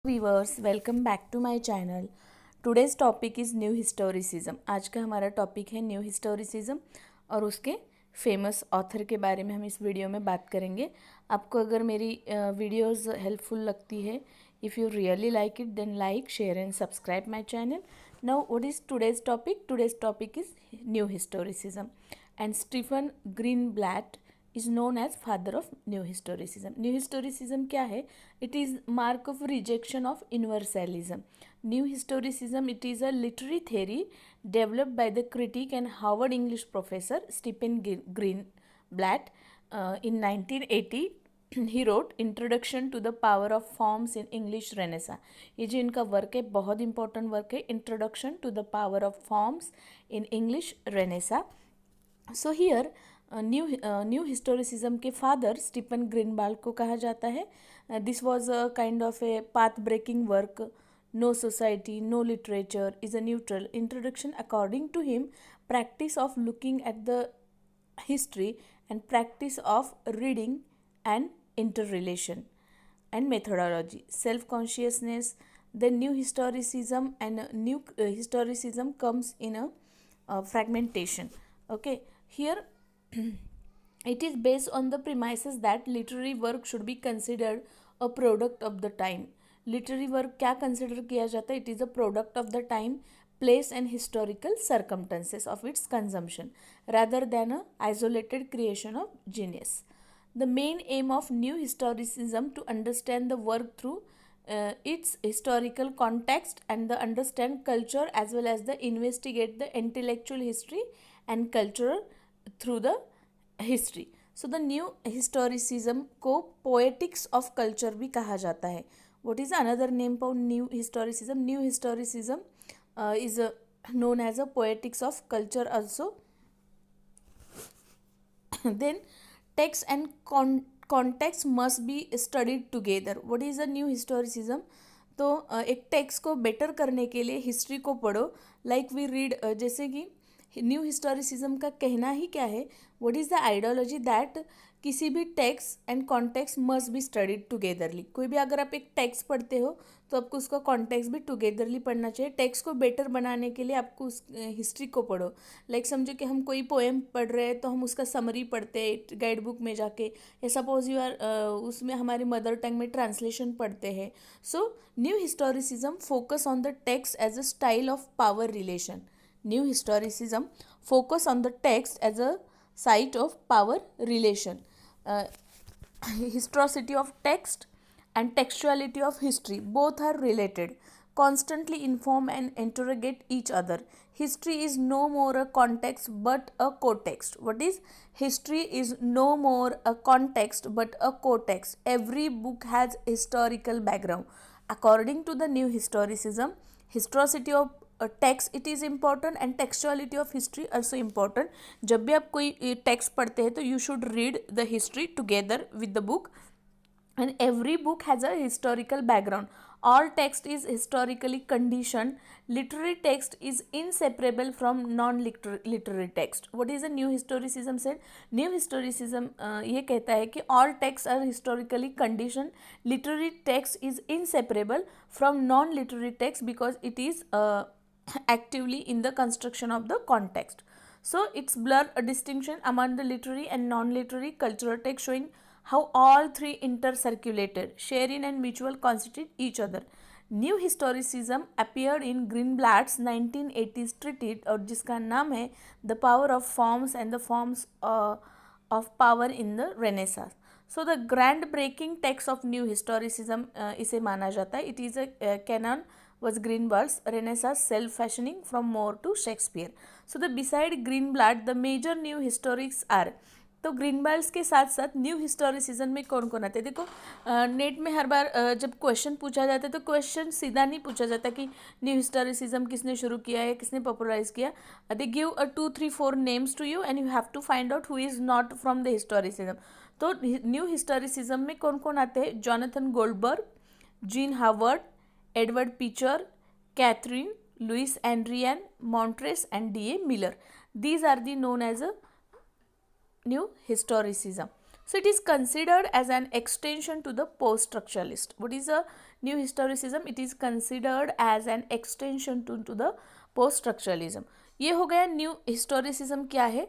Viewers, welcome back to my channel. Today's topic is new historicism. आज का हमारा topic है न्यू हिस्टोरिसिज्म और उसके फेमस ऑथर के बारे में हम इस वीडियो में बात करेंगे। आपको अगर मेरी वीडियोस हेल्पफुल लगती है, if you really like it, then like, share and subscribe my channel. Now what is today's topic? Today's topic is new historicism and Stephen Greenblatt is known as father of new historicism. New historicism क्या है? It is mark of rejection of universalism. New historicism, it is a literary theory developed by the critic and Harvard English professor Stephen Greenblatt in 1980. He wrote Introduction to the Power of Forms in English Renaissance. ये जो इनका work है बहुत important work है, Introduction to the Power of Forms in English Renaissance. So here new historicism के father Stephen Greenblatt को कहा जाता है. This was a kind of a path breaking work. No society, no literature is a neutral introduction according to him. Practice of looking at the history and practice of reading and interrelation and methodology, self-consciousness. Then new historicism and new historicism comes in a fragmentation. Okay, here it is based on the premises that literary work should be considered a product of the time. Literary work क्या consider किया जाता है? It is a product of the time, place and historical circumstances of its consumption rather than a isolated creation of genius. The main aim of new historicism to understand the work through its historical context and the understand culture as well as the investigate the intellectual history and cultural through the history. So the new historicism को poetics of culture भी कहा जाता है. What is another name for new historicism? New historicism is known as a poetics of culture also. Then text and context must be studied together. What is a new historicism? तो एक text को better करने के लिए history को पढ़ो. Like we read, जैसे कि न्यू हिस्टोरिसिज्म का कहना ही क्या है? What is the ideology that किसी भी text and context must be studied togetherly. कोई भी अगर आप एक टेक्स्ट पढ़ते हो तो आपको उसका कॉन्टेक्स्ट भी टुगेदरली पढ़ना चाहिए. टेक्स्ट को बेटर बनाने के लिए आपको उस हिस्ट्री को पढ़ो. लाइक समझो कि हम कोई पोएम पढ़ रहे हैं तो हम उसका समरी पढ़ते हैं गाइड बुक में जाके, या सपोज यू आर उसमें हमारी मदर टंग में ट्रांसलेशन पढ़ते हैं. So new historicism focus on the text as a style of power relation. New historicism focus on the text as a site of power relation. Uh, Historicity of text and textuality of history both are related, constantly inform and interrogate each other. History is no more a context but a co-text. What is history? Is no more a context but a co-text. Every book has historical background. According to the new historicism, historicity of text it is important and textuality of history also important. जब भी आप कोई text पढ़ते हैं तो you should read the history together with the book. And every book has a historical background. All text is historically conditioned. Literary text is inseparable from non-literary text. What is the new historicism said? New historicism ये कहता है कि all texts are historically conditioned. Literary text is inseparable from non-literary text because it is actively in the construction of the context. So it's blur a distinction among the literary and non-literary cultural text, showing how all three intercirculated, share in and mutual constitute each other. New historicism appeared in Greenblatt's 1980s treatise और जिसका नाम है the power of forms and the forms of power in the Renaissance. So the grand breaking text of new historicism इसे माना जाता है. It is a canon was Greenblatt's Renaissance self-fashioning from Moore to Shakespeare. So the beside Greenblatt the major new historics are. तो ग्रीनबर्ड्स के साथ साथ new historicism में कौन कौन आते हैं? देखो नेट में हर बार जब क्वेश्चन पूछा जाता है तो क्वेश्चन सीधा नहीं पूछा जाता कि न्यू हिस्टोरिसिज्म किसने शुरू किया है, किसने पॉपुलराइज किया. They give 2 3 4 names to you and you have to find out who is not from the historicism. तो न्यू हिस्टोरिसिज्म में कौन कौन आते हैं? Jonathan Goldberg, Jean Howard, Edward Pechter, Catherine, Louis Adrian, Montrose and D.A. Miller. These are the known as a new historicism. So it is considered as an extension to the post-structuralist. What is a new historicism? It is considered as an extension to the post-structuralism. ये हो गया new historicism क्या है.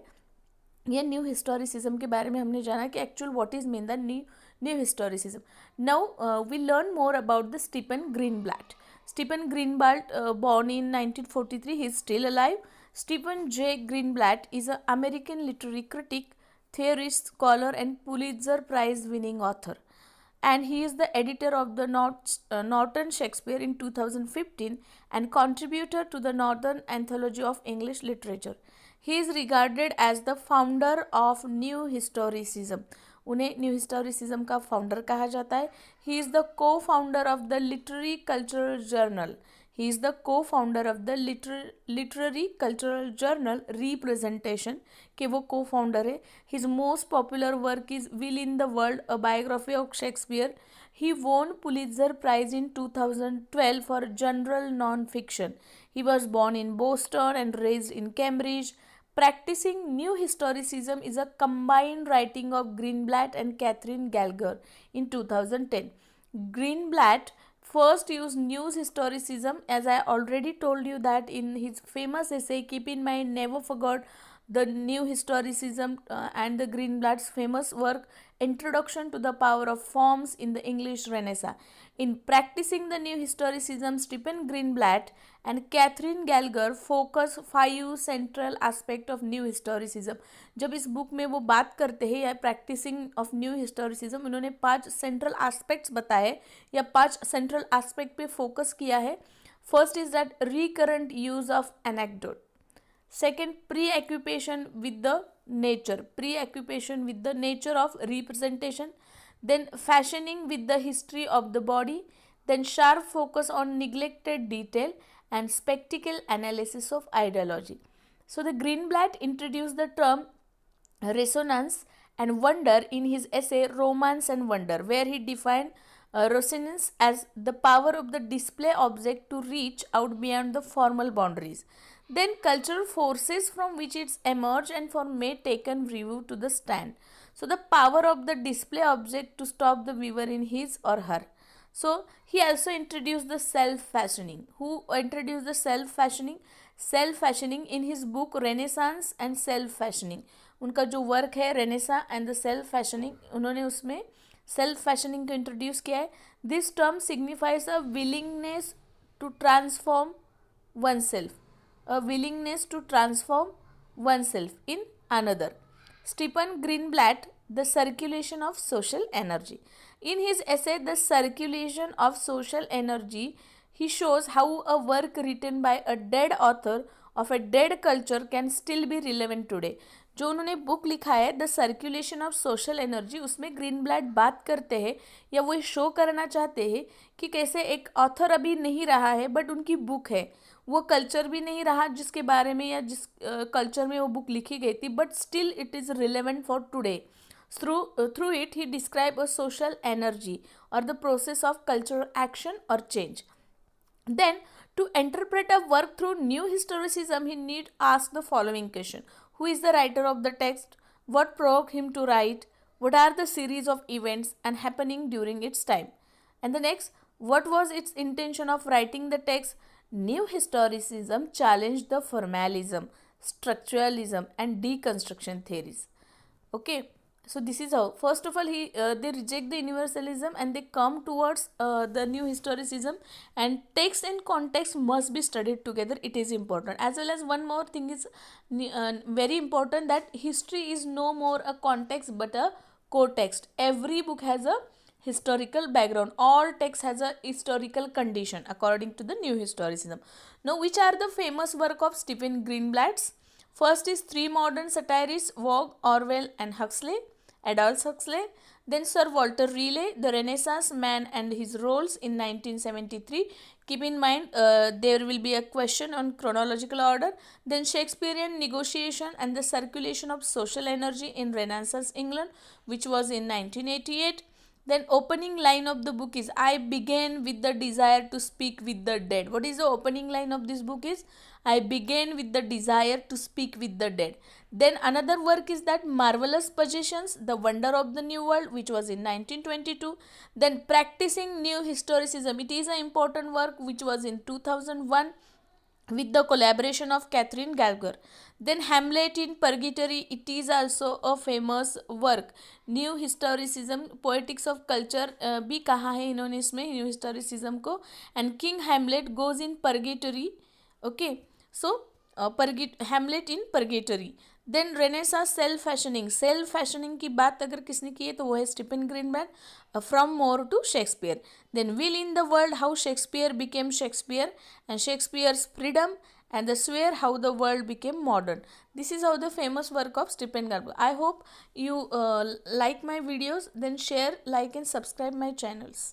ये new historicism के बारे में हमने जाना कि actual what is mean the new historicism. Now we learn more about the Stephen Greenblatt. Stephen Greenblatt born in 1943, he is still alive. Stephen J. Greenblatt is an American literary critic, theorist, scholar and Pulitzer Prize winning author, and he is the editor of the Norton Shakespeare in 2015 and contributor to the Northern Anthology of English Literature. He is regarded as the founder of New Historicism. उन्हें new historicism का founder कहा जाता है. He is the co founder of the literary cultural journal. He is the co founder of the literary cultural journal representations के वो co founder है. His most popular work is will in the world, a biography of Shakespeare. He won Pulitzer Prize in 2012 for general non-fiction. He was born in Boston and raised in Cambridge. Practicing New Historicism is a combined writing of Greenblatt and Catherine Gallagher in 2010. Greenblatt first used New Historicism, as I already told you that in his famous essay, Keep in Mind, Never Forgot the New Historicism, and the Greenblatt's famous work, Introduction to the Power of Forms in the English Renaissance. In practicing the New Historicism, Stephen Greenblatt and Catherine Gallagher focus 5 central aspect of New Historicism. जब इस book में वो बात करते हैं या practising of new historicism, उन्होंने 5 central aspects बताए या 5 सेंट्रल एस्पेक्ट पे फोकस किया है. First is that recurrent use of anecdote. Second, preoccupation with the nature of representation. Then fashioning with the history of the body. Then sharp focus on neglected detail and spectacle analysis of ideology. So the Greenblatt introduced the term resonance and wonder in his essay Romance and Wonder, where he defined resonance as the power of the display object to reach out beyond the formal boundaries. Then cultural forces from which it's emerged and for may taken view to the stand. So the power of the display object to stop the viewer in his or her. So he also introduced the self-fashioning. Who introduced the self-fashioning? Self-fashioning in his book Renaissance and Self-Fashioning. उनका जो work है Renaissance and the self fashioning, उन्होंने उसमें self fashioning को introduce किया है. This term signifies a willingness to transform oneself, a willingness to transform oneself in another. Stephen Greenblatt, The Circulation of Social Energy. In his essay, The Circulation of Social Energy, he shows how a work written by a dead author of a dead culture can still be relevant today. जो उन्होंने book लिखा है the circulation of social energy, उसमें Greenblatt बात करते हैं या वो शो करना चाहते हैं कि कैसे एक ऑथर अभी नहीं रहा है बट उनकी बुक है, वो कल्चर भी नहीं रहा जिसके बारे में या जिस कल्चर में वो बुक लिखी गई थी, but still it is relevant for today. Through it he describe a social energy और the process of cultural action और change. Then, to interpret a work through new historicism, he need ask the following question. Who is the writer of the text? What provoked him to write? What are the series of events and happening during its time? And the next, what was its intention of writing the text? New historicism challenged the formalism, structuralism and deconstruction theories. Okay. So this is how, first of all, they reject the universalism and they come towards the new historicism, and text and context must be studied together. It is important. As well as one more thing is very important, that history is no more a context but a co-text. Every book has a historical background. All text has a historical condition according to the new historicism. Now, which are the famous work of Stephen Greenblatt's? First is Three Modern Satirists, Vogue, Orwell and Huxley. Aldous Huxley. Then Sir Walter Raleigh, The Renaissance Man and His Roles in 1973. Keep in mind there will be a question on chronological order. Then Shakespearean Negotiation and the Circulation of Social Energy in Renaissance England, which was in 1988. Then opening line of the book is, I began with the desire to speak with the dead. What is the opening line of this book is, I began with the desire to speak with the dead. Then another work is that Marvelous Possessions, The Wonder of the New World, which was in 1922. Then Practicing New Historicism, it is an important work which was in 2001 with the collaboration of Catherine Gallagher. Then Hamlet in Purgatory, it is also a famous work. New historicism, poetics of culture भी कहा है इन्होंने इसमें new historicism को. And king Hamlet goes in purgatory. Okay, so Hamlet in purgatory. Then Renaissance self fashioning की बात अगर किसने की है तो वो है Stephen Greenblatt, from More to Shakespeare. Then Will in the world, how Shakespeare became Shakespeare and Shakespeare's freedom and the sphere, how the world became modern. This is how the famous work of Stephen Garber. I hope you like my videos. Then share, like and subscribe my channels.